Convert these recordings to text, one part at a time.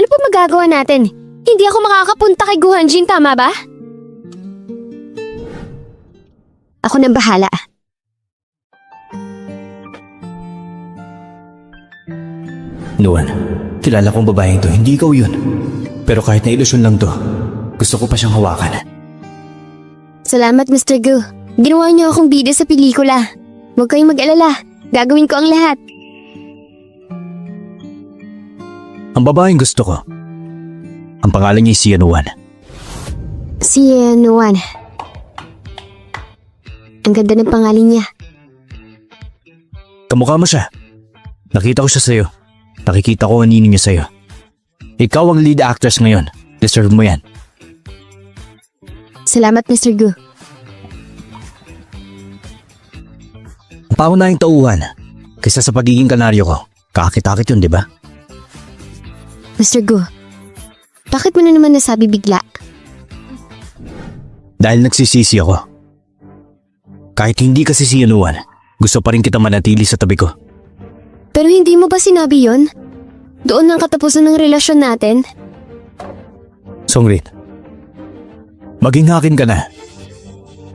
Ano pa magagawa natin? Hindi ako makakapunta kay Guhanjin, tama ba? Ako nang bahala. Nuan, kilala kong babaeng to, hindi ikaw yun. Pero kahit na ilusyon lang to, gusto ko pa siyang hawakan. Salamat, Mr. Gu. Ginawa niyo akong bida sa pelikula. Huwag kayong mag-alala. Gagawin ko ang lahat. Ang babaeng gusto ko, ang pangalan niya si Nuan. Si Nuan. Ang ganda ng pangalan niya. Kamukha mo siya. Nakita ko siya sa'yo. Nakikita ko ang nini niya sa'yo. Ikaw ang lead actress ngayon. Deserve mo yan. Salamat, Mr. Gu. Ang paunahing tauhan, kaysa sa pagiging kanaryo ko, kakakit-akit yun, di ba? Mr. Gu, bakit mo na naman nasabi bigla? Dahil nagsisisi ako. Kahit hindi kasi si Nuan, gusto pa rin kita manatili sa tabi ko. Pero hindi mo ba sinabi yon? Doon ang katapusan ng relasyon natin? Songrin, maging hakin ka na.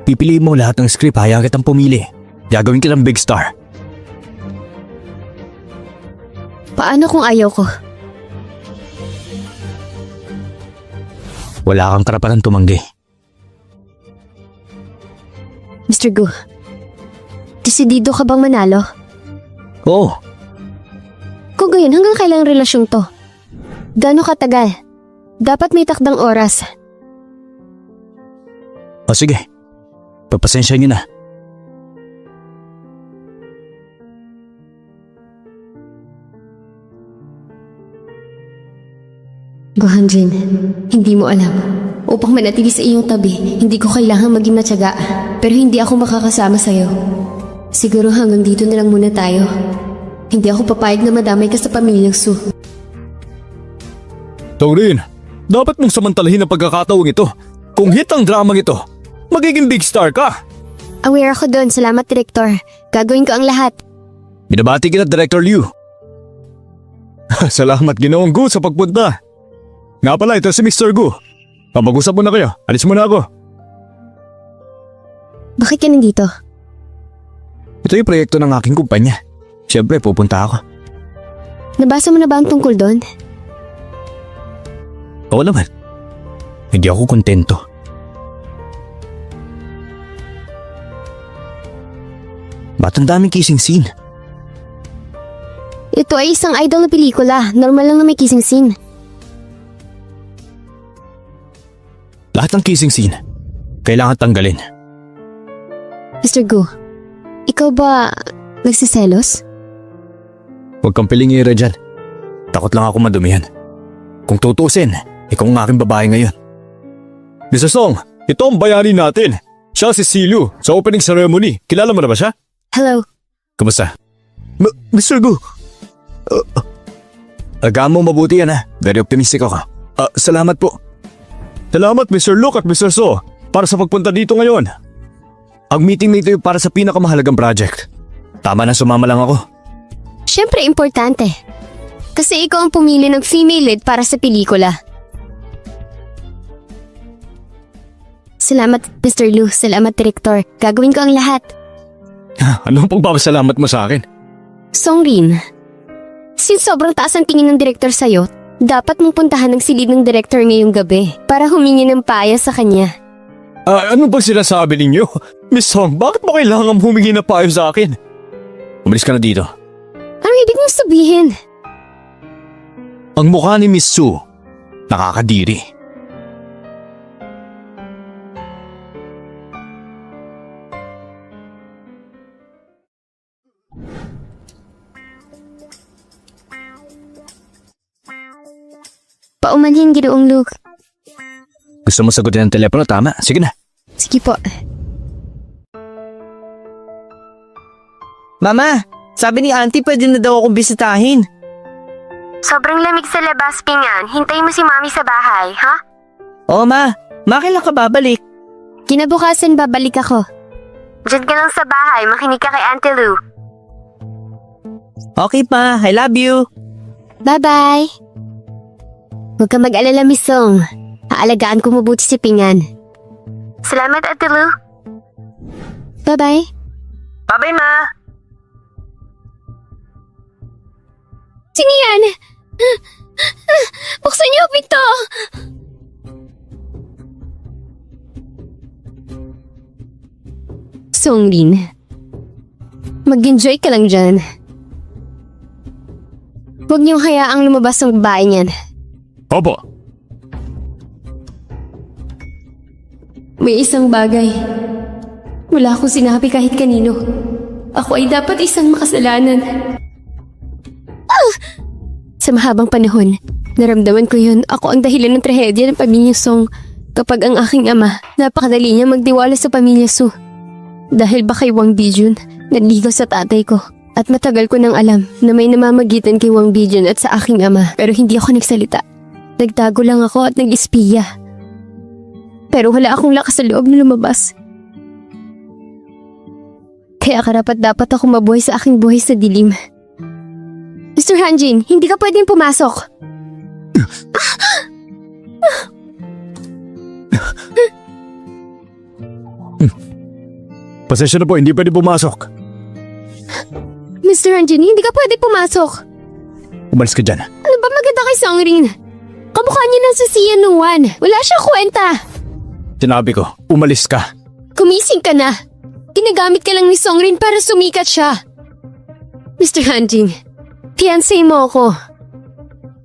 Pipiliin mo lahat ng script, hayaan kitang pumili. Gagawin kitang big star. Paano kung ayaw ko? Wala kang karapatan tumanggi. Mr. Gu, desidido ka bang manalo? Oo, Kung gayon, hanggang kailang relasyong to? Gano'ng katagal? Dapat may takdang oras. o sige. Papasensya niyo na. Guhanjin, hindi mo alam. Upang manatili sa iyong tabi, hindi ko kailangan maging matyaga. Pero hindi ako makakasama sa'yo. Siguro hanggang dito na lang muna tayo. Hindi ako papayag na madamay ka sa pamilyang Su. Songrin, dapat mong samantalahin ang pagkakataong ito. Kung hit ang dramang ito, magiging big star ka. Aware ako doon. Salamat, Direktor. Gagawin ko ang lahat. Binabati kita, Director Liu. Salamat, Ginoong Gu, sa pagpunta. Nga pala, ito si Mr. Gu. Mag-usap muna kayo. Alis muna ako. Bakit ka nandito? Ito yung proyekto ng aking kumpanya. Siyempre, pupunta ako. Nabasa mo na ba ang tungkol doon? Oo naman. Hindi ako kontento. Ba't ang daming kissing scene? Ito ay isang idol na pelikula. Normal lang na may kissing scene. Lahat ng kissing scene, kailangan tanggalin. Mr. Gu, ikaw ba nagsiselos? Huwag kang pilingira dyan. Takot lang ako madumihan. Kung tutusin, ikaw ang aking babae ngayon. Mr. Song, ito ang bayani natin. Siya si Silu sa opening ceremony. Kilala mo na ba siya? Hello. Kumusta? Mr. Gu. Agahan mo mabuti yan ha. Very optimistic ako. Salamat po. Salamat Mr. Luke at Mr. So para sa pagpunta dito ngayon. Ang meeting na ito ay para sa pinakamahalagang project. Tama na sumama lang ako. Siyempre importante. Kasi ikaw ang pumili ng female lead para sa pelikula. Salamat, Mr. Liu. Salamat, Director. Gagawin ko ang lahat. Anong pagpapasalamat mo sa akin? Songrin, since sobrang taas ang tingin ng director sa'yo, dapat mong puntahan ng silid ng director ngayong gabi para humingi ng payo sa kanya. Ano ba sinasabi ninyo? Miss Song, bakit mo kailangan humingi na payo sa akin? Umalis ka na dito. Anong ibig mong sabihin? Ang mukha ni Miss Su, nakakadiri. Paumanhin, Ginoong Luke. Gusto mo sagutin ang telepono, tama? Sige na. Sige po. Mama, sabi ni auntie pwede na daw akong bisitahin. Sobrang lamig sa labas, Pingan. Hintayin mo si Mami sa bahay, ha? Oo ma, kailan ka babalik? Kinabukasan babalik ako. Diyan ka lang sa bahay, makinig ka kay Auntie Lou. Okay pa, I love you. Bye-bye. Huwag ka mag-alala, Miss Song. Aalagaan ko mabuti si Pingan. Salamat, Ate Lu. Bye-bye. Bye-bye, Ma! Sino yan? Buksan niyo ang pinto! Songlin, mag-enjoy ka lang dyan. Huwag niyong hayaang lumabas ang babae niyan. Opo. May isang bagay. Wala akong sinabi kahit kanino. Ako ay dapat isang makasalanan. Sa mahabang panahon, naramdaman ko yun. Ako ang dahilan ng trahedya ng pamilya Song. Kapag ang aking ama, napakadali niya magtiwala sa pamilya Su. Dahil ba kay Wang Bijun, naligaw sa tatay ko. At matagal ko nang alam na may namamagitan kay Wang Bijun at sa aking ama. Pero hindi ako nagsalita. Nagtago lang ako at nag-espiya. Pero wala akong lakas sa loob na lumabas. Kaya karapat-dapat ako mabuhay sa aking buhay sa dilim. Mr. Hanjin, hindi ka pwedeng pumasok. Pasensya na po, hindi pwede pumasok. Mr. Hanjin, hindi ka pwedeng pumasok. Umalis ka dyan. Ano ba maganda kay Songrin? Kamukha niya ng si Sia Nuwan. Wala siyang kwenta. Sinabi ko, umalis ka. Kumising ka na. Ginagamit ka lang ni Songrin para sumikat siya. Mr. Hanjin, fiancé mo ako.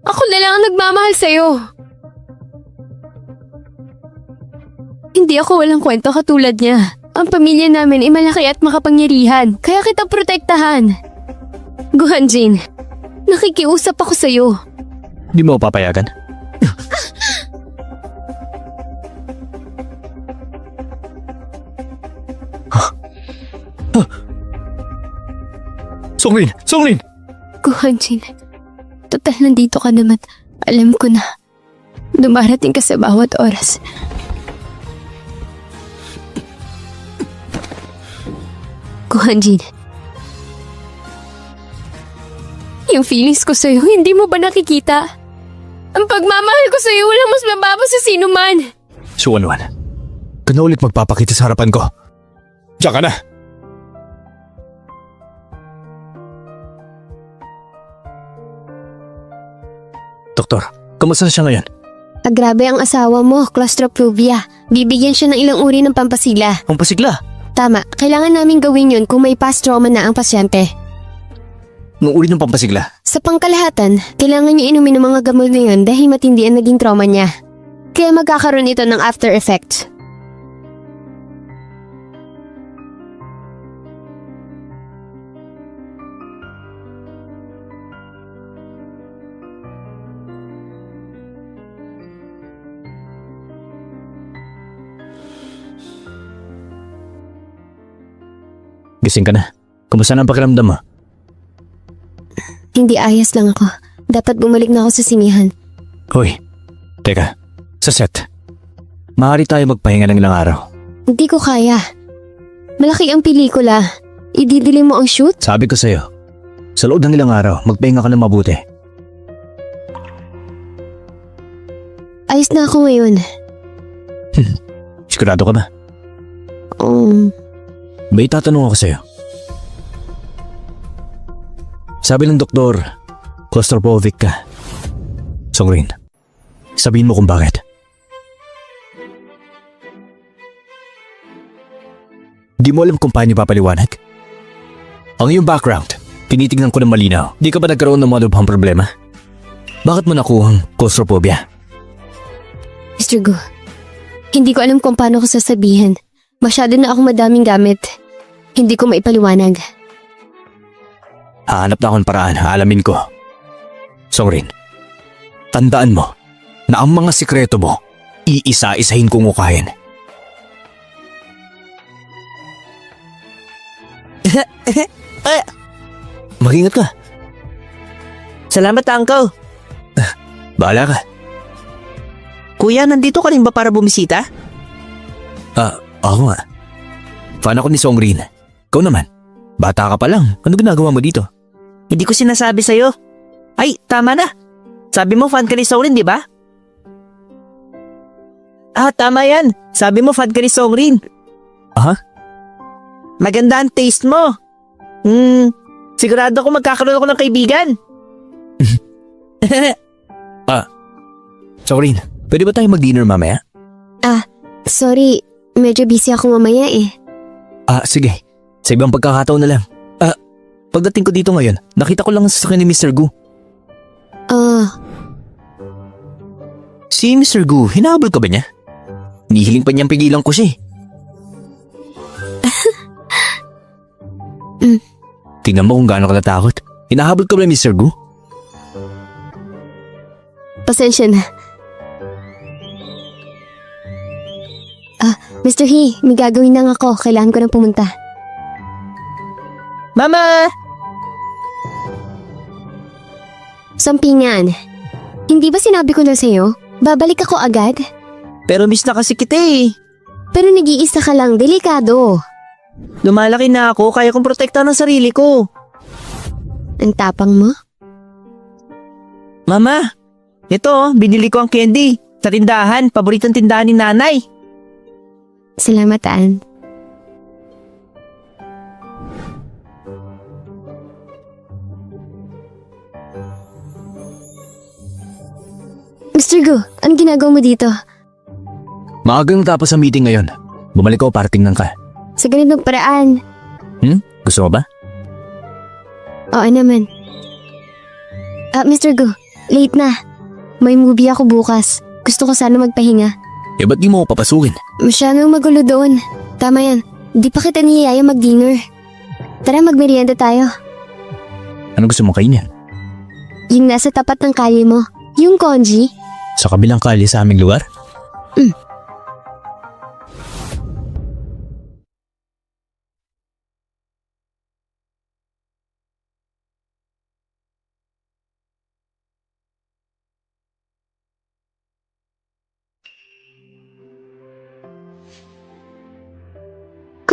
Ako na lang ang nagmamahal sa'yo. Hindi ako walang kwento katulad niya. Ang pamilya namin ay malaki at makapangyarihan, kaya kita protektahan. Gu Hanjin, nakikiusap ako sa'yo. Di mo papayagan? Songlin! Songlin! Gu Hanjin, total nandito ka naman. Alam ko na. Dumarating ka sa bawat oras. Gu Hanjin, yung feelings ko sa'yo, hindi mo ba nakikita? Ang pagmamahal ko sa'yo, walang mas mababa sa sino man. Suwan-wan, ka na ulit magpapakita sa harapan ko. Diyan ka na! Doktor, kamusta siya ngayon? Grabe ang asawa mo, claustrophobia. Bibigyan siya ng ilang uri ng pampasila. Ang pasigla. Tama, kailangan namin gawin yun kung may past trauma na ang pasyente. Nung uri ng pampasigla. Sa pangkalahatan, kailangan niya inumin ng mga gamot na yun dahil matindi ang naging trauma niya. Kaya magkakaroon ito ng after effect. Gising ka na. Kamusta na ang pakiramdam mo? Hindi ayos lang ako. Dapat bumalik na ako sa sinihan. Hoy, teka. Sa set. Maaari tayo magpahinga ng ilang araw. Hindi ko kaya. Malaki ang pelikula. Ididilim mo ang shoot? Sabi ko sa'yo, sa loob ng ilang araw, magpahinga ka ng mabuti. Ayos na ako ngayon. Sigurado ka ba? May tatanong ako sa'yo. Sabi ng doktor, claustrophobic ka. Songlin, sabihin mo kung bakit. Di mo alam kung paano ipapaliwanag? Ang iyong background, tinitignan ko ng malinaw. Di ka ba nagkaroon ng mga lubhang problema? Bakit mo nakuhang claustrophobia? Mr. Gu, hindi ko alam kung paano ko sasabihin. Masyado na akong madaming gamit. Hindi ko maipaliwanag. Hahanap na akong paraan, alamin ko. Songrin, tandaan mo na ang mga sikreto mo, iisa-isahin kong ukahin. Mag-ingat ka. Salamat, Uncle. Bahala ka. Kuya, nandito ka rin ba para bumisita? Ako nga. Fan ako ni Songrin. Ikaw naman. Bata ka pa lang. Ano ginagawa mo dito? Hindi ko sinasabi sa'yo. Ay, tama na. Sabi mo fan ka ni Songrin, di ba? Tama yan. Sabi mo fan ka ni Songrin. Aha? Maganda ang taste mo. Sigurado ako magkakaroon ako ng kaibigan. Songrin, pwede ba tayo mag-dinner mamaya? Sorry, medyo busy ako mamaya eh. Sige. Sa ibang pagkakataon na lang. Pagdating ko dito ngayon, nakita ko lang ang sasakyan ni Mr. Gu. Si Mr. Gu, hinahabol ka ba niya? Nihiling pa niyang pigilan ko siya eh. Tingnan mo kung gaano ka natakot. Hinahabol ka ba ni Mr. Gu? Pasensya na. Mr. He, may gagawin lang ako. Kailangan ko nang pumunta. Mama! Sampingan, hindi ba sinabi ko na sa'yo? Babalik ako agad? Pero miss na kasi kita eh. Pero nag-iisa ka lang, delikado. Lumalaki na ako, kaya kong protektahan ang sarili ko. Ang tapang mo? Mama, ito, binili ko ang candy. Sa tindahan, paboritong tindahan ni nanay. Salamat, Ann. Mr. Gu, anong ginagawa mo dito? Maagang tapos ang meeting ngayon. Bumalik ako para tingnan ka. Sa ganitong paraan. Gusto mo ba? Oo naman. Mr. Gu, late na. May movie ako bukas. Gusto ko sana magpahinga. Ba't di mo ako papasukin? Masyadong magulo doon. Tama yan. Di pa kita niyaya mag-dinner. Tara, magmerienda tayo. Ano gusto mong kainin? Yung nasa tapat ng kalye mo. Yung congee. Sa kabilang kalye sa aming lugar?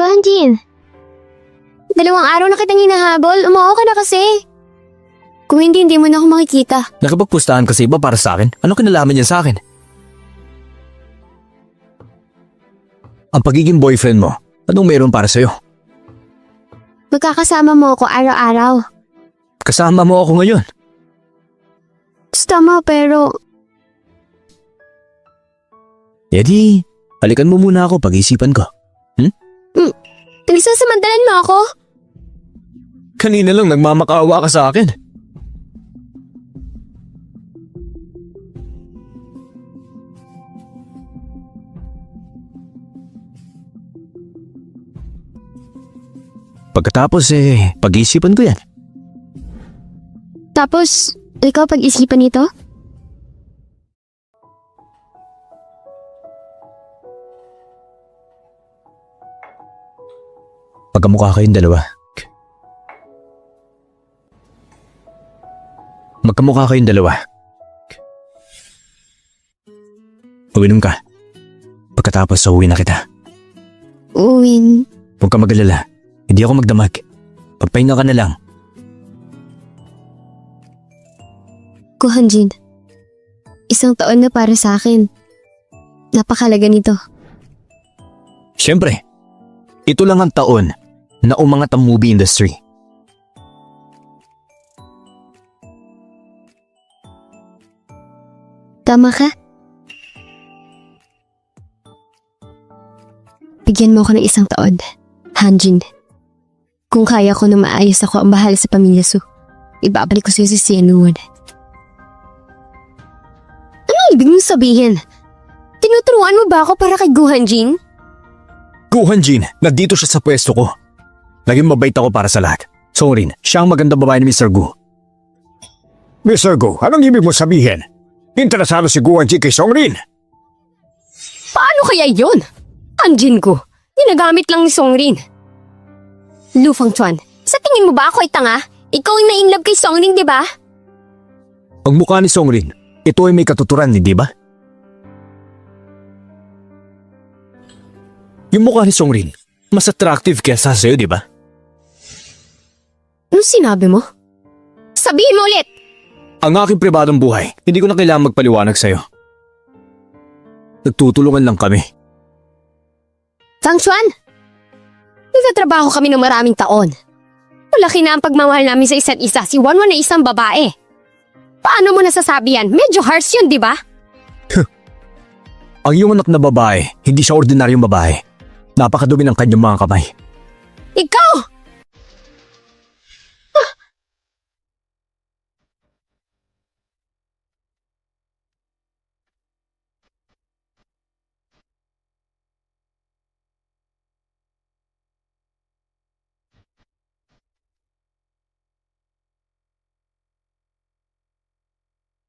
Kuhanjin, 2 araw na kitang hinahabol. Umuo ka na kasi. Kung hindi mo na ako makikita. Nakipagpustahan kasi iba para sa akin? Ano kinalaman niya sa akin? Ang pagiging boyfriend mo, anong meron para sa'yo? Magkakasama mo ako araw-araw. Kasama mo ako ngayon. Tama, pero Yadi, halikan mo muna ako pag-isipan ko. pinagsasamantalan mo ako? Kanina lang nagmamakaawa ka sa akin. Pagkatapos pag-isipan ko yan. Tapos, ikaw pag-isipan nito? Pagkamukha kayong dalawa. Magkamukha kayong dalawa. Uwinom ka. Pagkatapos uwi na kita. Uwin. Huwag ka mag-alala. Hindi ako magdamag. Pagpahinga ka na lang. Kuhanjin, 1 taon na para sa akin. Napakalaga nito. Siyempre, ito lang ang taon na umangat ang movie industry. Tama ka? Bigyan mo ako ng 1 taon, Hanjin. Kung kaya ko na maayos ako ang bahala sa pamilya Su, ibabalik ko sa'yo si Sianuan. Ano ibig mong sabihin? Tinuturuan mo ba ako para kay Guhanjin? Guhanjin, nandito siya sa pwesto ko. Naging mabait ako para sa lahat. Songrin, siya ang magandang babae ni Mr. Gu. Mr. Gu, anong ibig mo sabihin? Interesado si Guanji kay Songrin. Paano kaya yun? Hanjin ko, ginagamit lang ni Songrin. Lu Fangchuan, sa tingin mo ba ako ay tanga? Ikaw ay na-inlove kay Songrin, di ba? Ang mukha ni Songrin, ito ay may katuturan, di ba? Yung mukha ni Songrin, mas attractive kesa sa'yo, di ba? Anong sinabi mo? Sabihin mo ulit! Ang aking pribadong buhay, hindi ko na kailangang magpaliwanag sa'yo. Nagtutulungan lang kami. Fang Chuan! Nagtatrabaho kami ng maraming taon. Malaki na ang pagmamahal namin sa isa't isa. Si Wanwan ay isang babae. Paano mo nasasabi yan? Medyo harsh yun, di ba? Ang iyong anak na babae, hindi siya ordinaryong babae. Napakadumi ng kanyang mga kamay. Ikaw!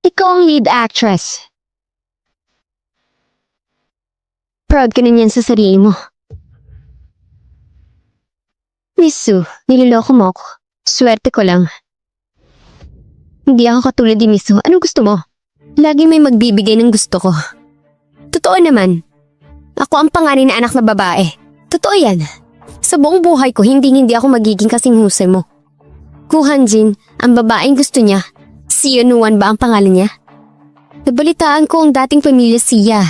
Ikaw ang lead actress. Proud ka na niyan sa sarili mo. Miss Sue, niloloko mo ako. Swerte ko lang. Hindi ako katulad ni Miss Sue. Anong gusto mo? Lagi may magbibigay ng gusto ko. Totoo naman. Ako ang panganay na anak na babae. Totoo yan. Sa buong buhay ko, hindi ako magiging kasing husay mo. Kung Hanjin, ang babaeng gusto niya, si Yunuan ba ang pangalan niya? Nabalitaan ko ang dating pamilya siya.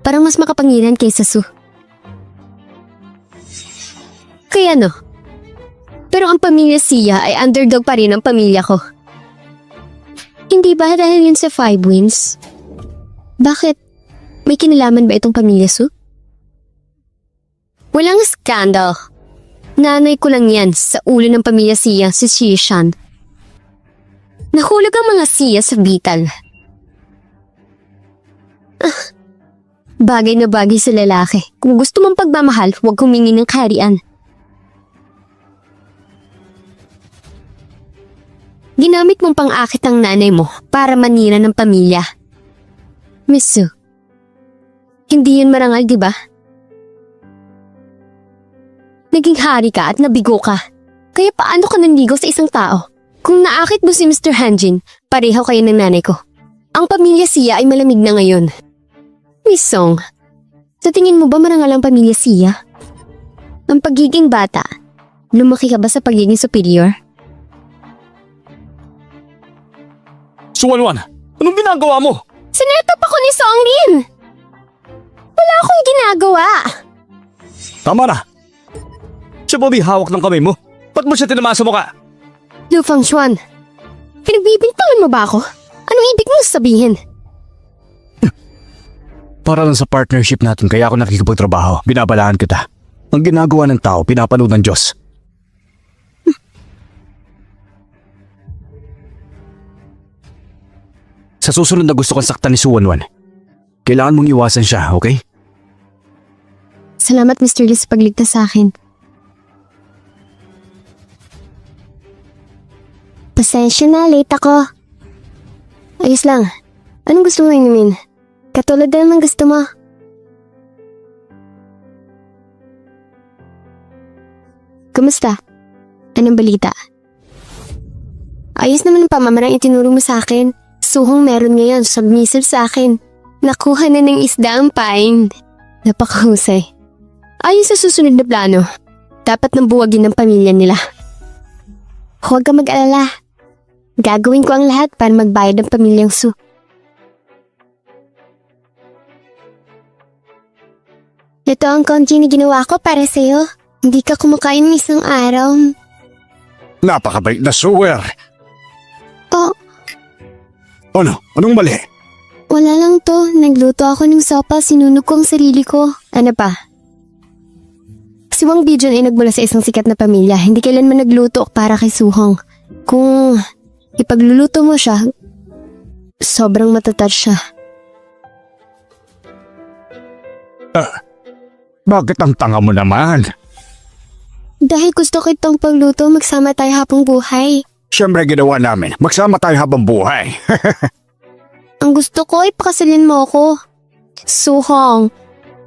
Parang mas makapangyarihan kaysa Sue. Kaya no. Pero ang pamilya siya ay underdog pa rin ang pamilya ko. Hindi ba dahil yun sa 5 wins? Bakit? May kinalaman ba itong pamilya Sue? Walang skandal. Nanay ko lang yan sa ulo ng pamilya siya, si Shishan. Nahulog ang mga siya sa bital. Bagay na bagay sa lalaki. Kung gusto mong pagmamahal, huwag humingi ng kaharian. Ginamit mong pang-akit ang nanay mo para manira ng pamilya. Miss Sue, hindi yun marangal, di ba? Naging hari ka at nabigo ka. Kaya paano ka nanligaw sa isang tao? Kung naakit mo si Mr. Hanjin, pareho kayo ng nanay ko. Ang pamilya siya ay malamig na ngayon. Miss Song, sa tingin mo ba marangal ang pamilya siya? Ang pagiging bata, lumaki ka ba sa pagiging superior? Suwanwan, anong ginagawa mo? Sinetap ako ni Songlin! Wala akong ginagawa! Tama na. Siya ba may hawak ng kamay mo? Ba't mo siya tinamasa mo ka? Lu Fangxuan, pinagbibintangan mo ba ako? Anong ibig mo sabihin? Para lang sa partnership natin kaya ako nakikipagtrabaho. Binabalaan kita. Ang ginagawa ng tao, pinapanood ng Diyos. Sa susunod na gusto kong saktan ni Suwanwan, kailangan mong iwasan siya, okay? Salamat Mr. Lee sa pagligtas sa akin. Pasensya na, late ako. Ayos lang. Anong gusto mo inumin? Katulad na naman gusto mo. Kumusta? Anong balita? Ayos naman ang pamamarang itinuro mo sa akin. Suhong meron ngayon, submissive sa akin. Nakuha na ng isda ang pain. Napakahusay. Ayon sa susunod na plano, dapat nang buwagin ng pamilya nila. Huwag ka mag-alala. Gagawin ko ang lahat para magbayad ng pamilyang Su. Ito ang konji na ginawa ko para sa'yo. Hindi ka kumakain ng isang araw. Napakabait na sewer. Oh, Ano? Anong mali? wala lang to. Nagluto ako ng sopa, sinunog ko ang sarili ko. Ano pa? Si Wang Bijun ay nagmula sa isang sikat na pamilya. Hindi kailanman nagluto para kay Suhong. Kung ipagluluto mo siya, sobrang matatat siya. Bakit ang tanga mo naman? Dahil gusto kitang pagluto, magsama tayo habang buhay. Siyempre ginawa namin. Magsama tayo habang buhay. Ang gusto ko ay pakasalin mo ako. Suhong,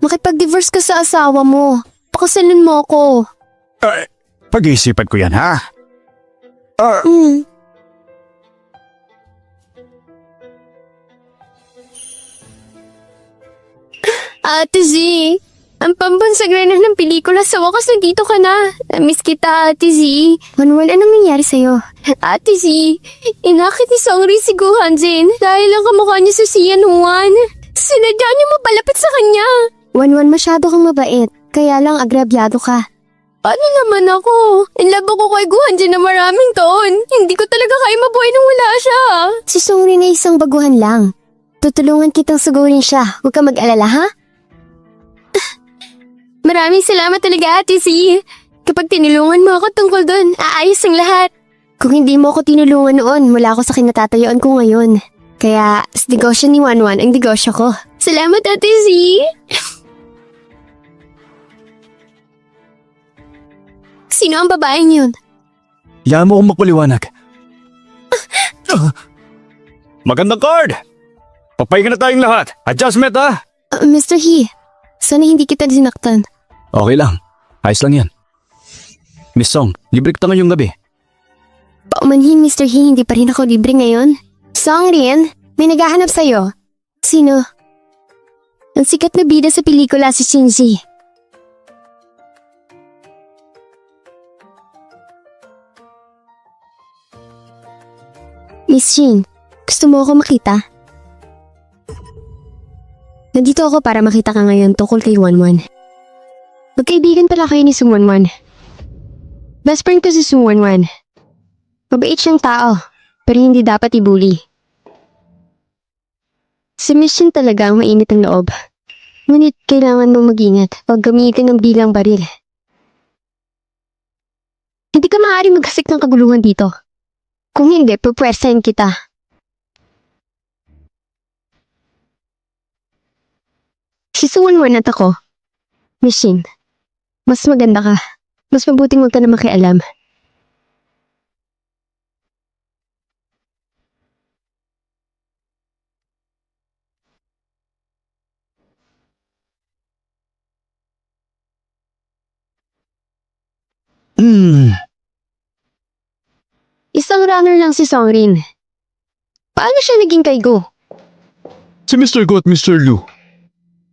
makipag-divorce ka sa asawa mo. Pakasalin mo ako. Pag-iisipan ko yan, ha? Ate Z, ang pambansagranan ng pelikula sa wakas nandito ka na. Miss kita, Ate Z. Wanwan, anong nangyari sa'yo? Ate Z, inakit ni Songri si Gu Hanjin dahil ang kamukha niya sa Sian Juan. Sinadya niyo mapalapit sa kanya. Wanwan, masyado kang mabait. Kaya lang agrabyado ka. Ano naman ako? In love ako kay Guhanjin na maraming taon. Hindi ko talaga kaya mabuhay nang wala siya. Si Songrin ay isang baguhan lang. Tutulungan kitang sugurin siya. Huwag ka mag-alala, ha? Maraming salamat talaga, Ate C. Kapag tinulungan mo ako tungkol doon, aayos ang lahat. Kung hindi mo ako tinulungan noon, wala ako sa kinatatayuan ko ngayon. Kaya, sa negosyo ni Wanwan ang negosyo ko. Salamat, Ate Z. Sino ang babaeng yun? Hayaan mo akong magpaliwanag. Magandang card! Papahinga na tayong lahat. Adjustment ha! Mr. He, sana hindi kita sinaktan. Okay lang. Ayos lang yan. Miss Song, libre kita ngayong gabi. Paumanhin, Mr. He, hindi pa rin ako libre ngayon. Songrin, may naghahanap sa'yo. Sino? Ang sikat na bida sa pelikula si Shinji. Miss Shin, gusto mo ako makita? Nandito ako para makita ka ngayon tungkol kay Wanwan. Magkaibigan pala kayo ni Sung Wanwan. Best friend ko si Sung Wanwan. Mabait siyang tao, pero hindi dapat ibuli. Si Miss Shin talaga ang mainit ang loob. Ngunit kailangan mong mag-ingat pag gamitin ng bilang baril. Hindi ka maaari maghasik ng kaguluhan dito. Kung hindi, pupwersahin kita. Si Suwanwan at ako. Miss Shin, mas maganda ka. Mas mabuting huwag ka na makialam. Isang runner lang si Songrin. Paano siya naging kay Go? Si Mr. Gu at Mr. Lu.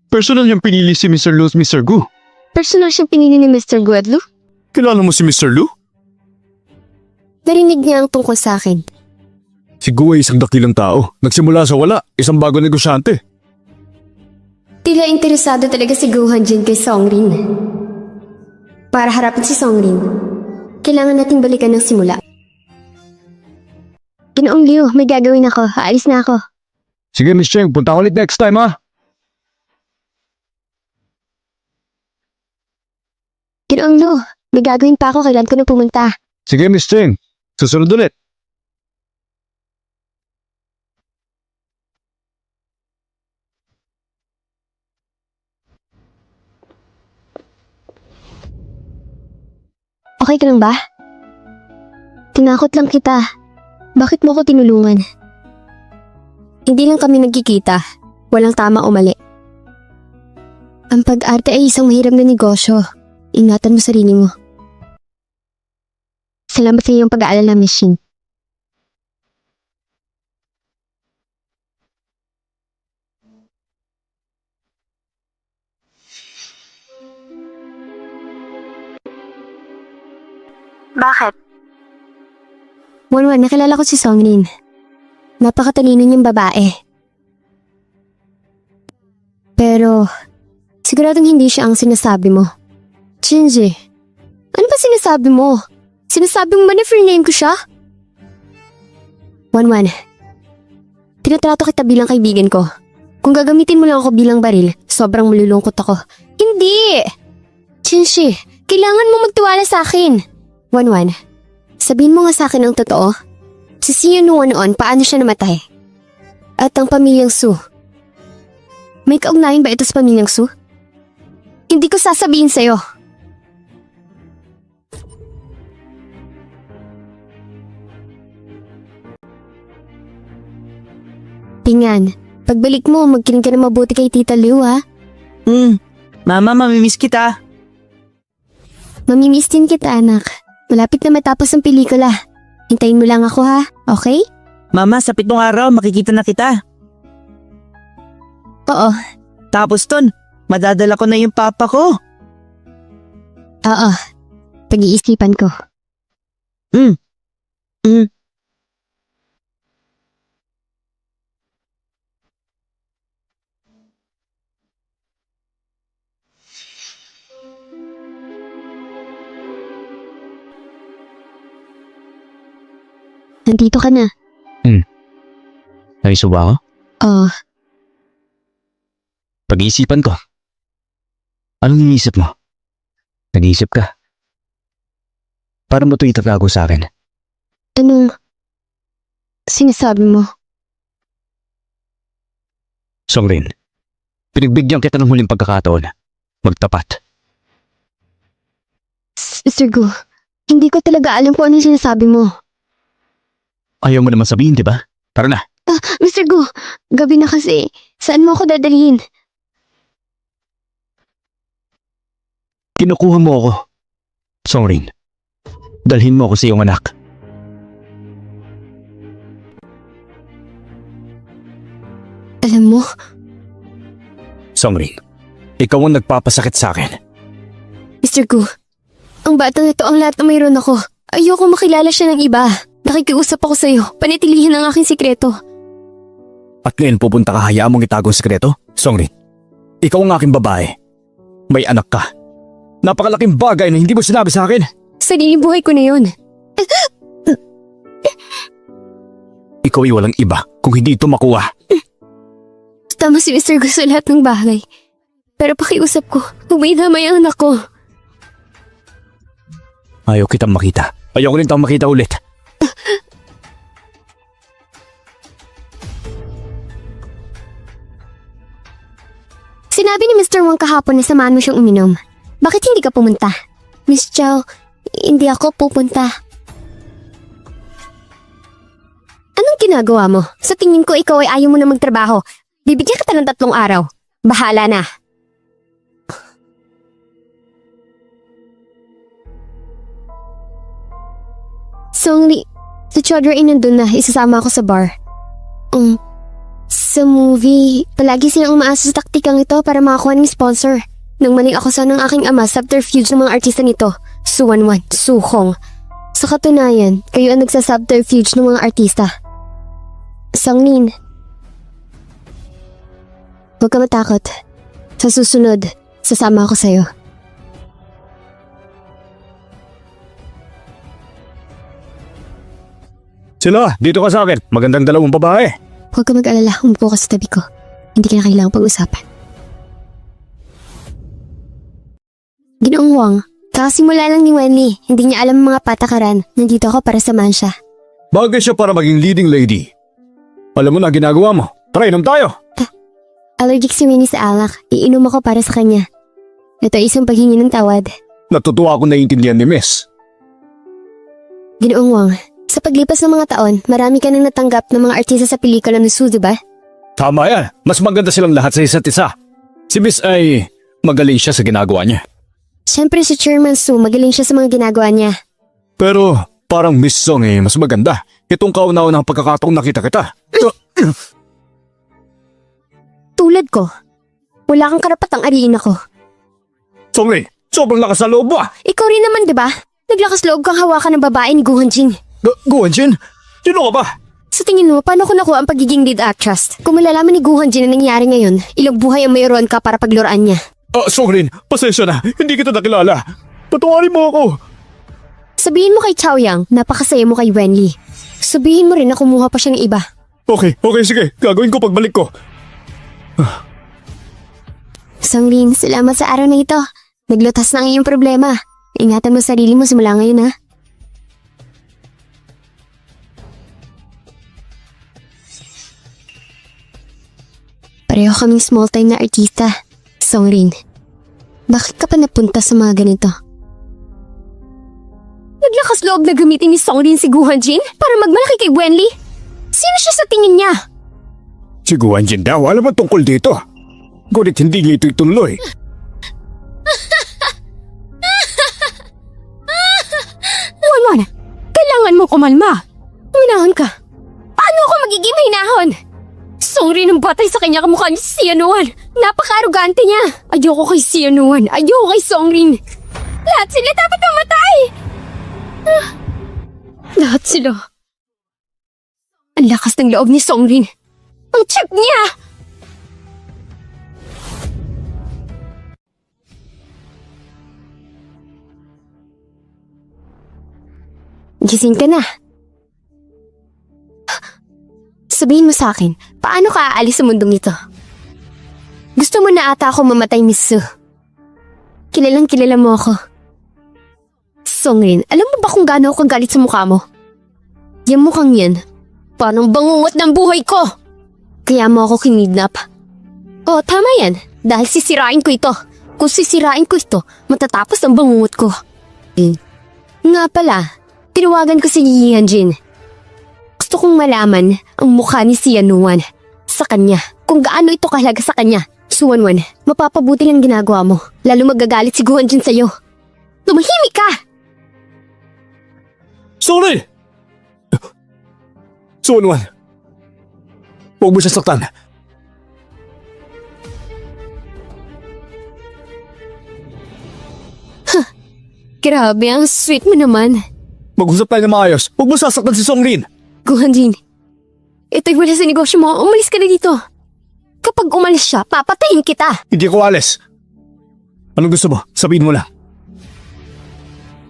Personal niyang pinili si Mr. Lu at Mr. Gu. Personal siyang pinili ni Mr. Guadlu? Kilala mo si Mr. Lu? Narinig niya ang tungkol sa akin. Si Gu ay isang dakilang tao. Nagsimula sa wala, isang bago negosyante. Tila interesado talaga si Go Hanjin kay Songrin. Para harapin si Songrin, kailangan nating balikan ng simula. Ginoong Liu, may gagawin ako. Aalis na ako. Sige, Miss Cheng, punta ulit next time ha. Ginoong Liu, may gagawin pa ako. Kailan ko na pumunta. Sige, Miss Cheng. Susunod ulit. Okay ka lang ba? Tinakot lang kita. Bakit mo ko tinulungan? Hindi lang kami nagkikita. Walang tama o mali. Ang pag-arte ay isang mahirap na negosyo. Ingatan mo sarili mo. Salamat sa iyong pag-aalala, Miss Shin. Bakit? Wanwan, nakilala ko si Songrin. Napakatalino niyang babae. Pero, siguradong hindi siya ang sinasabi mo. Shinji, ano ba sinasabi mo? Sinasabi mo ba na free name ko siya? Wanwan, tinatrato kita bilang kaibigan ko. Kung gagamitin mo lang ako bilang baril, sobrang malulungkot ako. Hindi! Shinji, kailangan mo magtiwala sa akin. Wanwan, sabihin mo nga sa akin ang totoo. Si Sion noon paano siya namatay? At ang pamilyang Su. May kaugnayan ba ito sa pamilyang Su? Hindi ko sasabihin sa'yo. Pingan, pagbalik mo, magkiling ka na mabuti kay Tita Liu, ha? Mama, mamimiss kita. Mamimiss din kita, anak. Malapit na matapos ang pelikula. Hintayin mo lang ako, ha? Okay? Mama, sa 7 araw, makikita na kita. Oo. Tapos ton, madadala ko na yung papa ko. Oo. Pag-iisipan ko. nandito ka na. Naiso ba ako? Oh, Pag-iisipan ko. Anong iniisip mo? Nag-iisip ka. Para mo ito itatago sa akin. anong sinasabi mo? Songrin, pinagbigyan kita ng huling pagkakataon. Magtapat. Sir Gu, hindi ko talaga alam kung ano yung sinasabi mo. Ayaw mo naman sabihin, di ba? Tara na. Mr. Gu, gabi na kasi. Saan mo ako dadalhin? Kinukuha mo ako. Songrin, dalhin mo ako sa iyong anak. Alam mo, Songrin, ikaw ang nagpapasakit sa akin. Mr. Gu, ang batang ito ang lahat na mayroon ako. Ayoko makilala siya ng iba. Nakikiusap ako sa'yo. Panitilihin ang aking sikreto. At ngayon pupunta ka, hayaan mong itago ang sikreto? Songrin, ikaw ang aking babae. May anak ka. Napakalaking bagay na hindi mo sinabi sa akin. Sariling buhay ko na yun. Ikaw ay walang iba kung hindi ito makuha. Tama si Mr. Gu sa lahat ng bagay. Pero pakiusap ko, huwag may damay ang anak ko. Ayaw kitang makita. Ayaw ko rin tang makita ulit. Sinabi ni Mr. Wang kahapon na samahan mo siyang uminom. Bakit hindi ka pumunta? Miss Chow, hindi ako pupunta. Anong ginagawa mo? Sa tingin ko ikaw ay ayaw mo na magtrabaho. Bibigyan kita ng 3 araw. Bahala na. Songli, si Chodra ay nandun na. Isasama ako sa bar. Sa movie, palagi silang umaasa sa taktikang ito para makakuha ng sponsor. Nang maling akusan ng aking ama, subterfuge ng mga artista nito. Suwanwan, Suhong. Sa katunayan, kayo ang nagsasubterfuge ng mga artista. Songlin, huwag ka matakot. Sa susunod, sasama ako sa'yo. Sila, dito ka sa akin. Magandang dalawang babae. Huwag ka mag-alala, umupo ka sa tabi ko. Hindi ka na kailangang pag-usapan. Ginoong Wang, kakasimula lang ni Wenli. Hindi niya alam ang mga patakaran. Nandito ako para samahan siya. Bagay siya para maging leading lady. Alam mo na ginagawa mo. Tara, inom tayo. Allergic si Winnie sa alak. Iinom ako para sa kanya. Ito ay isang paghingi ng tawad. Natutuwa ako naiintindihan ni Miss. Ginoong Wang, sa paglipas ng mga taon, marami ka nang natanggap ng mga artista sa pelikula ng Su, diba? Tama yan. Mas maganda silang lahat sa isa't isa. Si Miss ay magaling siya sa ginagawa niya. Siyempre si Chairman Su, magaling siya sa mga ginagawa niya. Pero parang Miss Song mas maganda. Itong kauna-unang pagkakataong nakita kita. Tulad ko. Wala kang karapatang ariin ako. Songli, sobrang lakas sa loob mo ah. Ikaw rin naman, diba? Naglakas loob kang hawakan ng babae ni Gu Hanjing. Guanjin? Sino ka ba? Sa tingin mo, paano ko nakuha ang pagiging lead actress? Kung malalaman ni Gu Hanjing na nangyari ngayon, ilang buhay ang mayroon ka para pagluraan niya. Songrin, pasensya na. Hindi kita nakilala. Patawarin mo ako. Sabihin mo kay Chao Yang, napakasaya mo kay Wenli. Sabihin mo rin na kumuha pa siya ng iba. Okay, sige. Gagawin ko pagbalik ko. Songlin, salamat sa araw na ito. Naglutas na ang iyong problema. Ingatan mo sarili mo simula ngayon, ha? Pareho kaming small-time na artista. Songlin, bakit ka pa napunta sa mga ganito? Naglakas loob na gamitin ni Songlin si Gu Hanjin para magmalaki kay Wenli? Sino siya sa tingin niya? Si Guanjin daw, alam mo tungkol dito. Ngunit hindi niya ito ituloy. Wanwan, kailangan mo kumalma. Minahon ka. Paano ako magiging mahinahon? Songrin ang batay sa kanya kamukha ni Sianuan. Napaka-arugante niya. Ayoko kay Sianuan. Ayoko kay Songrin. Lahat sila dapat mamatay. Lahat sila. Ang lakas ng loob ni Songrin. Ang check niya! Gising ka na. Sabihin mo sa akin, paano ka aalis sa mundong ito? Gusto mo na ata ako mamatay, Miss Su. Kilalang kilala mo ako. Songrin, alam mo ba kung gaano ako kagalit sa mukha mo? Yung mukhang yan, parang bangungot ng buhay ko. Kaya mo ako kinidnap. Oo, tama yan. Dahil sisirain ko ito. Kung sisirain ko ito, matatapos ang bangungot ko. Nga pala, tinawagan ko si Yi Hanjin. Gusto kong malaman ang mukha ni si Yanuan sa kanya. Kung gaano ito kahalaga sa kanya. Suwanwan, mapapabuti lang ginagawa mo. Lalo magagalit si Gu Hanjin sa'yo. Tumahimik ka! Sorry! Suwanwan, huwag mo siya saktan. Grabe, ang sweet mo naman. Mag-usap tayo na maayos. Huwag mo sasaktan si Songrin. Gu Hanjin, ito'y wala sa negosyo mo. Umalis ka na dito. Kapag umalis siya, papatayin kita. Hindi ko alis. Anong gusto mo? Sabihin mo lang.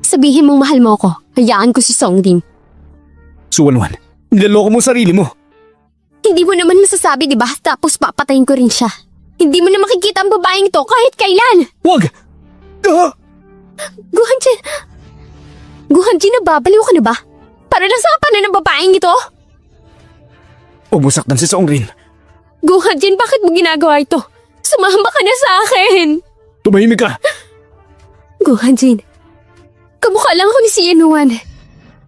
Sabihin mong mahal mo ako. Hayaan ko si Songrin. Suwanwan, niloloko mo sarili mo. Hindi mo naman masasabi, di ba? Tapos papatayin ko rin siya. Hindi mo na makikita ang babaeng ito kahit kailan. Huwag! Gu Hanjin! Gu Hanjin, nababaliw ka na ba? Para lang sa kapanan ng babaeng ito? Huwag mo saktan si Songrin. Gu Hanjin, bakit mo ginagawa ito? Sumama ka na sa akin! Tumahimik ka. Gu Hanjin, kamukha lang ako ni si Yanuan.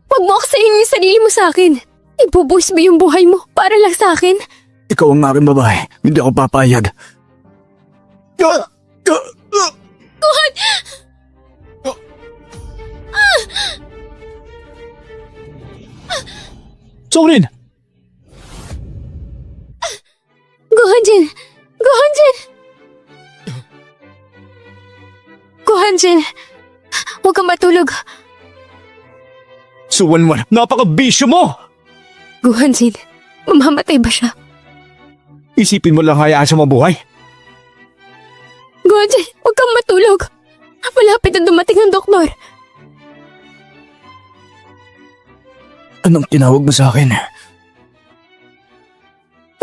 Huwag mo aksayin yung sarili mo sa akin. Ibubuhos ba yung buhay mo para lang sa akin? Ikaw ang aking babae. Hindi ako papayag. Songrin! Gu Hanjin! Gu Hanjin! Gu Hanjin! Huwag kang matulog. Suwanwan, napaka-bisyo mo! Gu Hanjin, mamamatay ba siya? Isipin mo lang hayaan siya mabuhay. Gu Hanjin, huwag kang matulog. Malapit na dumating ang doktor. Anong tinawag mo sa akin?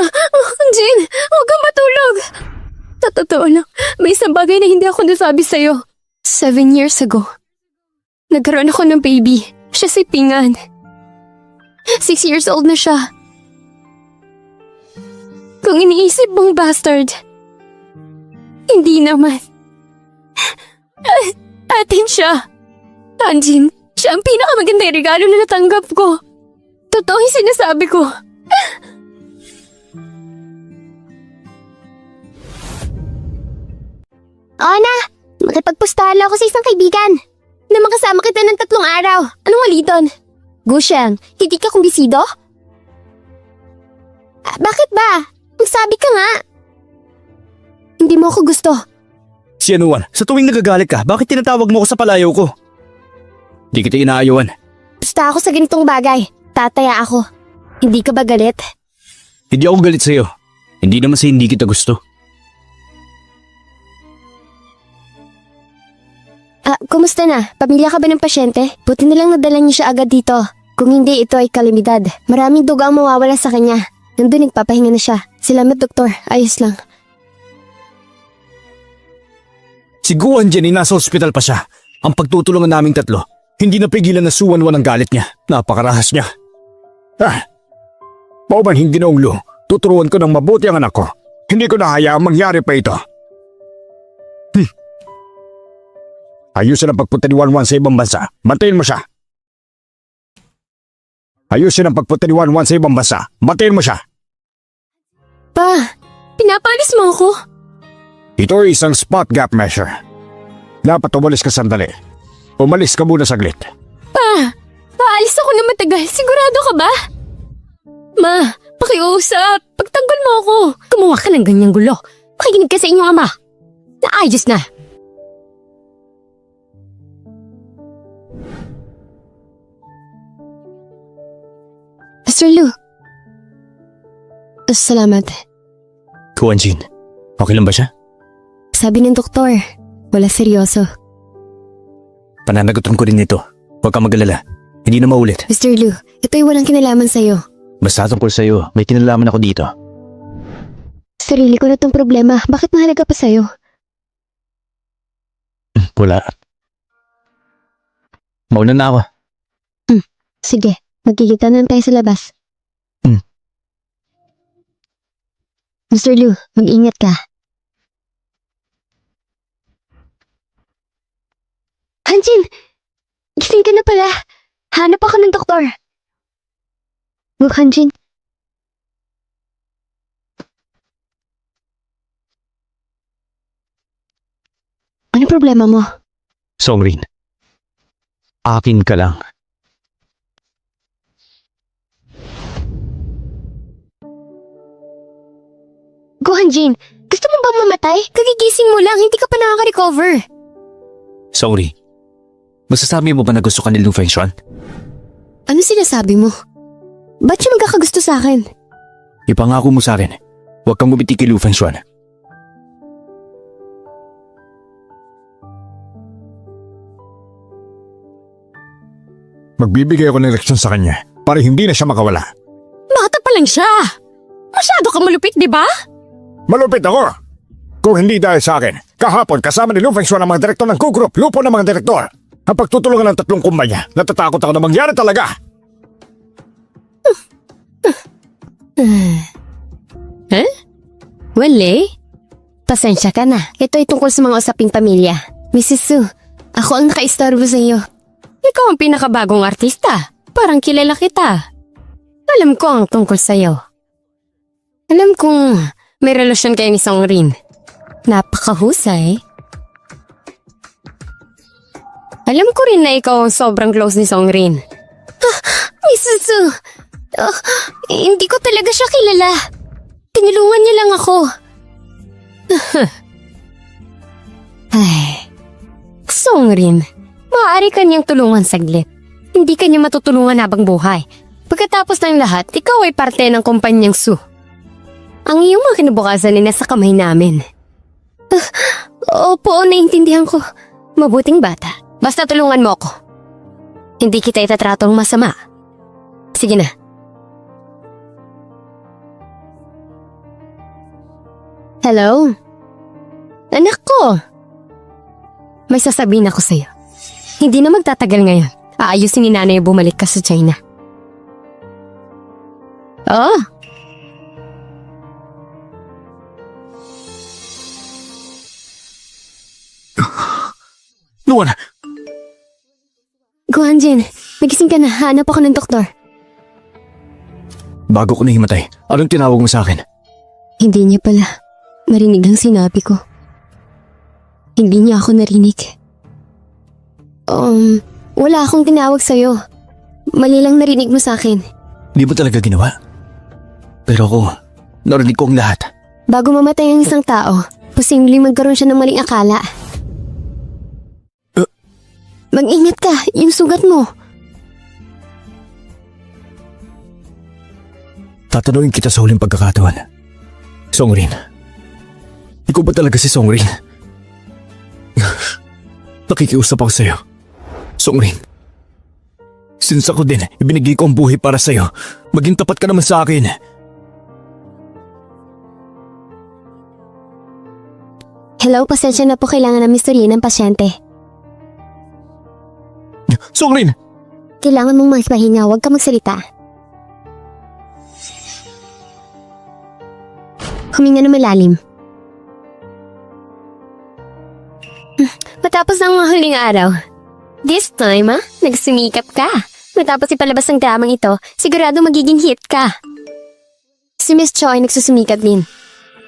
Hanjin, huwag kang matulog. Sa totoo lang, may isang bagay na hindi ako nasabi sa'yo. 7 years ago, nagkaroon ako ng baby. Siya si Pingan. 6 years old na siya. Kung iniisip mong bastard, hindi naman. Atin siya. Hanjin, siya ang pinakamagandang regalo na natanggap ko. Totoo yung sinasabi ko. Oo na, makipagpustahan lang ako sa isang kaibigan na makasama kita ng 3 araw. Anong mali doon? Gusheng, hindi ka kumbisido? Bakit ba? Magsabi ka nga. Hindi mo ako gusto. Si Yanuan, sa tuwing nagagalit ka, bakit tinatawag mo ako sa palayaw ko? Di kita inaayawan. Basta ako sa ganitong bagay. Tataya ako. Hindi ka ba galit? Hindi ako galit sa'yo. Hindi naman sa hindi kita gusto. Kumusta na? Pamilya ka ba ng pasyente? Buti na lang nadala niyo siya agad dito. Kung hindi, ito ay kalamidad. Maraming duga ang mawawala sa kanya. Nandun nagpapahinga na siya. Salamat, doktor. Ayos lang. Si Gu Hanjin ay nasa ospital pa siya. Ang pagtutulungan naming 3, hindi napigilan na suwanwan ang galit niya. Napakarahas niya. Pauban hindi na unglo. Tuturuan ko ng mabuti ang anak ko. Hindi ko na hayaang mangyari pa ito. Ayusin ang pagpunta ni Wanwan sa ibang bansa. Bantayin mo siya. Ayusin ang pagpunta ni Wanwan sa ibang bansa. Bantayin mo siya. Pa, pinapalis mo ako? Ito ay isang spot gap measure. Dapat umalis ka sandali. Umalis ka muna saglit. Pa, paalis ako na matagal. Sigurado ka ba? Ma, pakiusap. Pagtanggol mo ako. Gumawa ka ng ganyang gulo. Makikinig ka sa inyong ama. Naayos na. Mr. Lu. Salamat. Gu Hanjin, okay lang ba siya? Sabi ng doktor, wala seryoso. Pananagutan ko rin ito. Huwag kang mag-alala. Hindi na maulit. Mr. Lu, ito'y walang kinalaman sa'yo. Basta tungkol sa'yo, may kinalaman ako dito. Sarili ko na tong problema. Bakit mahalaga pa sa'yo? Wala. Mauna na ako. Sige, magkikita na lang tayo sa labas. Mr. Liu, mag-ingat ka. Hanjin! Gising ka na pala. Hanap ako ng doktor. Hanjin. Ano problema mo? Songrin, akin ka lang. Hanjin, gusto mo bang mamatay? Kagigising mo lang, hindi ka pa nakaka-recover. Songri, masasabi mo ba na gusto ka ni Lu Fengshuan? Ano sinasabi mo? Ba't siya magkakagusto sa akin? Ipangako mo sa akin, huwag kang bumiti kay Lu Fengshuan. Magbibigay ako ng leksyon sa kanya para hindi na siya makawala. Bata pa lang siya. Masyado kang malupit, di ba? Malupit ako! Kung hindi dahil sa akin, kahapon kasama ni Lu Fengshuan ang mga direktor ng Q-Group, lupo ng mga direktor. Ang pagtutulungan ng 3 kumpanya, natatakot ako na mangyari talaga. Wale? Pasensya ka na. Ito ay tungkol sa mga usaping pamilya. Mrs. Su, ako ang nakaistorbo sa iyo. Ikaw ang pinakabagong artista. Parang kilala kita. Alam ko ang tungkol sa'yo. Alam kong may relasyon kayo ni Songrin. Napakahusay. Alam ko rin na ikaw ang sobrang close ni Songrin. Mrs. Su, hindi ko talaga siya kilala. Tinulungan niya lang ako. Ay, Songrin, maaari ka niyang tulungan saglit. Hindi ka niya matutulungan habang buhay. Pagkatapos ng lahat, ikaw ay parte ng kumpanyang Su. Ang iyong mga kinabukasan ay nasa kamay namin. Opo, naiintindihan ko. Mabuting bata. Basta tulungan mo ako. Hindi kita itatratong masama. Sige na. Hello? Anak ko! May sasabihin ako sa'yo. Hindi na magtatagal ngayon. Aayusin ni nanay bumalik ka sa China. Oh! Luan, Hanjin, nagising ka na. Hanap ako ng doktor. bago ko nahimatay, anong tinawag mo sa akin? Hindi niya pala. Marinig ang sinabi ko. Hindi niya ako narinig. Wala akong tinawag sa'yo. Mali lang narinig mo sa akin. Di mo talaga ginawa? Pero ako, narinig ko ang lahat. Bago mamatay ang isang tao, posibleng magkaroon siya ng maling akala. Mag-ingat ka, yung sugat mo. Tatanungin kita sa huling pagkakataon. Songrin, ikaw ba talaga si Songrin? Nakikiusap ako sa'yo. Songrin, since ako din, ibinigay ko ang buhay para sa'yo. Maging tapat ka naman sa akin. Hello, pasensya na po, kailangan namin istoryahin ng pasyente. Songrin! Kailangan mong magpahinga, huwag ka magsalita. Huminga na malalim. Matapos ang mga huling araw. This time, nagsumikap ka. Matapos ipalabas ang dramang ito, sigurado magiging hit ka. Si Miss Cho ay nagsusumikap din.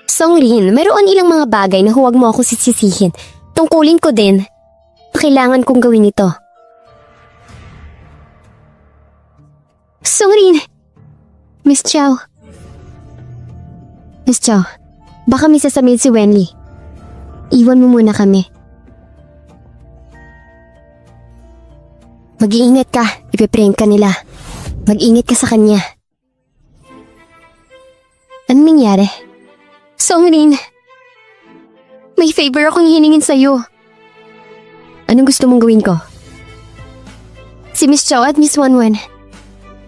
Songrin, mayroon ilang mga bagay na huwag mo ako sisisihin. Tungkulin ko din. Kailangan kong gawin ito. Songrin! Miss Chow. Miss Chow, baka may sasabihin si Wenli. Iwan mo muna kami. Mag-iingat ka, ipiprank ka nila. Mag-ingat ka sa kanya. Anong nangyari? Songrin, may favor akong hiningin sa'yo. Anong gusto mong gawin ko? Si Miss Chow at Miss Wanwan.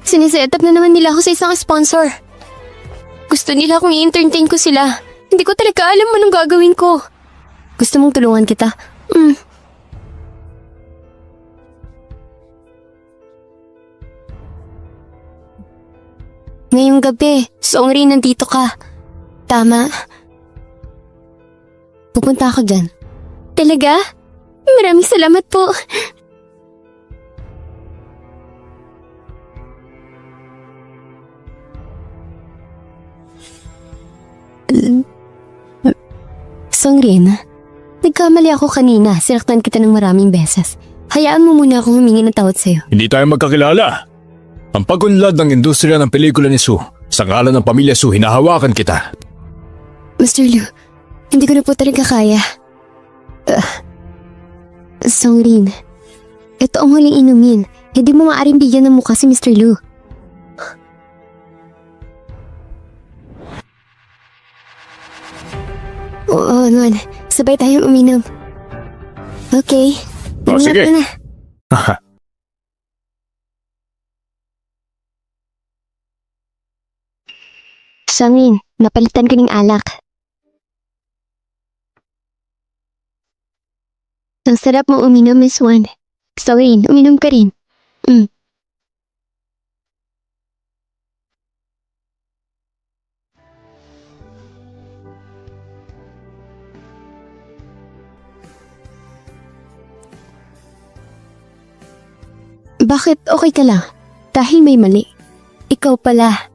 Siniset up na naman nila ako sa isang sponsor. Gusto nila akong i-entertain ko sila. Hindi ko talaga alam anong gagawin ko. Gusto mong tulungan kita? Ngayong gabi, Songrin, nandito ka. Tama. Pupunta ako dyan. Talaga? Maraming salamat po. Songrin, nagkamali ako kanina. Sinaktan kita ng maraming beses. Hayaan mo muna akong humingi ng tawad sa'yo. Hindi tayo magkakilala. Ang pagunlad ng industriya ng pelikula ni Sue, sa ngalan ng pamilya Sue, hinahawakan kita. Mr. Liu, hindi ko na po talaga kaya. Songrin, ito ang huling inumin. Hindi mo maaaring bigyan ng mukha si Mr. Liu. Oo, naman. Sabay tayong uminom. Okay. Oh, sige. Ingat ka na. Songrin, napalitan ko ng alak. Ang sarap mo uminom, Miss Wan. Songrin, uminom ka rin. Bakit okay ka lang? Dahil may mali. Ikaw pala.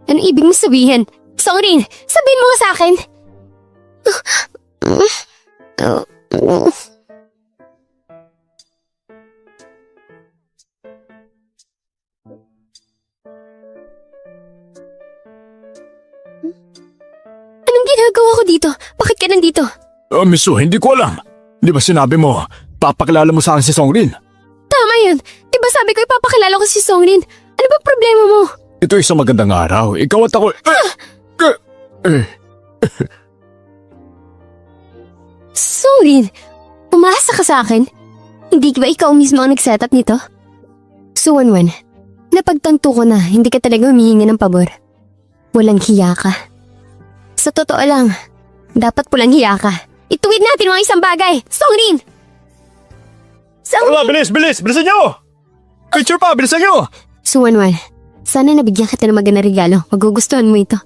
Anong ibig mo sabihin? Songrin, sabihin mo nga sa akin. Anong ginagawa ko dito? Bakit ka nandito? Miss Sue, hindi ko alam. Di ba sinabi mo, papakilala mo sa akin si Songrin? Tama yun. Diba sabi ko ipapakilala ko si Songrin? Ano ba problema mo? Ito isang magandang araw. Ikaw at ako... Songrin, umasa ka sa akin? Hindi ba ikaw mismo ang nag-set up nito? Suwanwan, napagtanto ko na hindi ka talaga humihingi ng pabor. Walang hiya ka. Sa totoo lang, dapat pulang hiya ka. Ituwid natin mga isang bagay. Songrin! Wala, bilis! Bilisan niyo! Picture pa! Bilisan niyo! Suwanwan, sana nabigyan kita ng magandang regalo. Magugustuhan mo ito.